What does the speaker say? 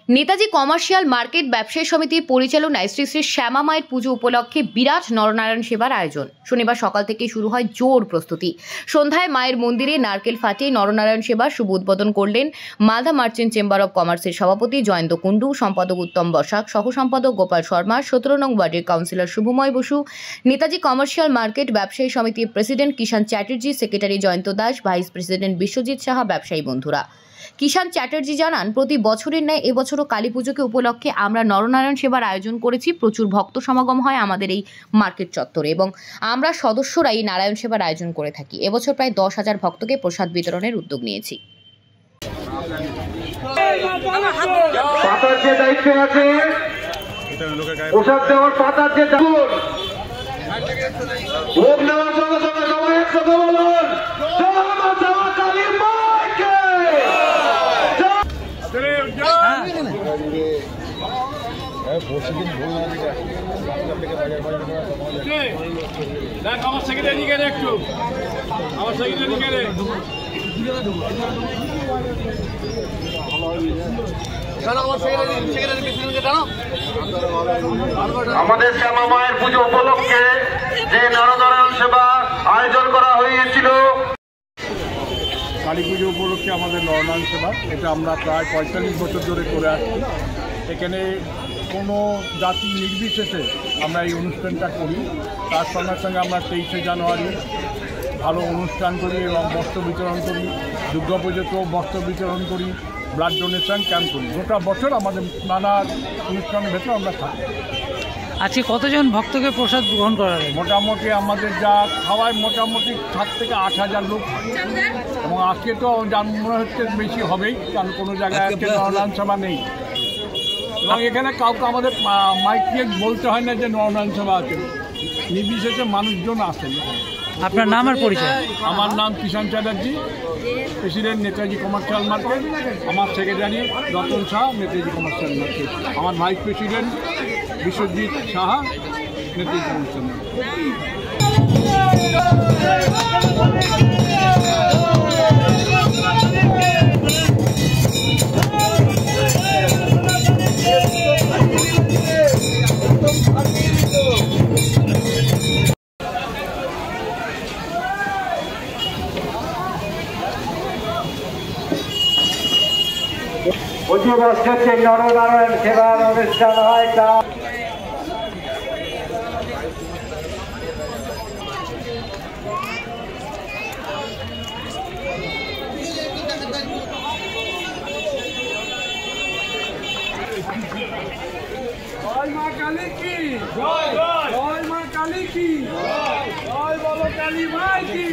Netaji commercial market ব্যবসায়ী সমিতির পরিচালনায় শ্রী শ্রী শ্যামা মায়ের পুজো উপলক্ষে বিরাট নরনারায়ণ সেবার আয়োজন। শনিবার সকাল থেকেই শুরু হয় জোর প্রস্তুতি। সন্ধ্যায় মায়ের মন্দিরে নারকেল ফাটিয়ে নরনারায়ণ সেবার শুভ উদ্বোধন করলেন মালদা মার্চেন্ট চেম্বার অব কমার্সের সভাপতি জয়ন্ত কুণ্ডু, সম্পাদক উত্তম বসাক, সহ সম্পাদক গোপাল শর্মা, 17 নং ওয়ার্ডের councillor Subhamoy Basu, Netaji commercial market ব্যবসায়ী সমিতির president Kishan Chatterjee, secretary Jayanta Das, vice president Biswajit Saha, ব্যবসায়ী বন্ধুরা। কিষাণ চ্যাটার্জি জানান, প্রতি বছরের ন্যায় এবছরও কালী পুজোকে উপলক্ষে আমরা নরনারায়ণ সেবার আয়োজন করেছি। প্রচুর ভক্ত সমাগম হয় আমাদের এই মার্কেট চত্বরে এবং আমরা সদস্যরাই নারায়ণ সেবার আয়োজন করে থাকি। এবছর প্রায় 10,000 ভক্তকে প্রসাদ বিতরণের উদ্যোগ নিয়েছি। আমার সেক্রেটারি গেলে একটু আমার সেক্রেটারি গেলে আমাদের শ্যামা মায়ের পুজো উপলক্ষে যে নরনারায়ণ সেবা আয়োজন করা হয়েছিল। কালী পুজো উপলক্ষে আমাদের নরনারায়ণ সেবা, এটা আমরা প্রায় 45 বছর ধরে করে আসছি। এখানে কোনো জাতি নির্বিশেষে আমরা এই অনুষ্ঠানটা করি। তার সঙ্গে সঙ্গে আমরা 23শে জানুয়ারি ভালো অনুষ্ঠান করি এবং বস্ত্র বিতরণ করি। দুর্গাপুজোতেও বস্ত্র বিতরণ করি, ব্লাড ডোনেশন ক্যাম্প করি। গোটা বছর আমাদের নানা অনুষ্ঠানের ভেতরে আমরা থাকি। আজকে কতজন ভক্তকে প্রসাদ গ্রহণ করা হয়? মোটামুটি আমাদের যা খাওয়ায় মোটামুটি 7 থেকে 8,000 লোক, এবং আজকে তো মনে হচ্ছে বেশি হবেই, কারণ কোনো জায়গায় আজকে নরনারায়ণ সেবা নেই এবং এখানে কাউকে আমাদের মাইক দিয়ে বলতে হয় না যে নরনারায়ণ সেবা আছে। নির্বিশেষে মানুষজন আসেন। আপনার নাম আর পরিচয়? আমার নাম Kishan Chatterjee, president Netaji commercial market. আমার secretary Ratan Shah, Netaji commercial market. আমার vice president Biswajit Saha, Netaji commercial প্রতি বছর যে নরনারায়ণ সেবার অনুষ্ঠান হয় তা জয় মা কালী কি জয়, জয় মা কালী কি জয়, জয় বলো কালী মাই কি।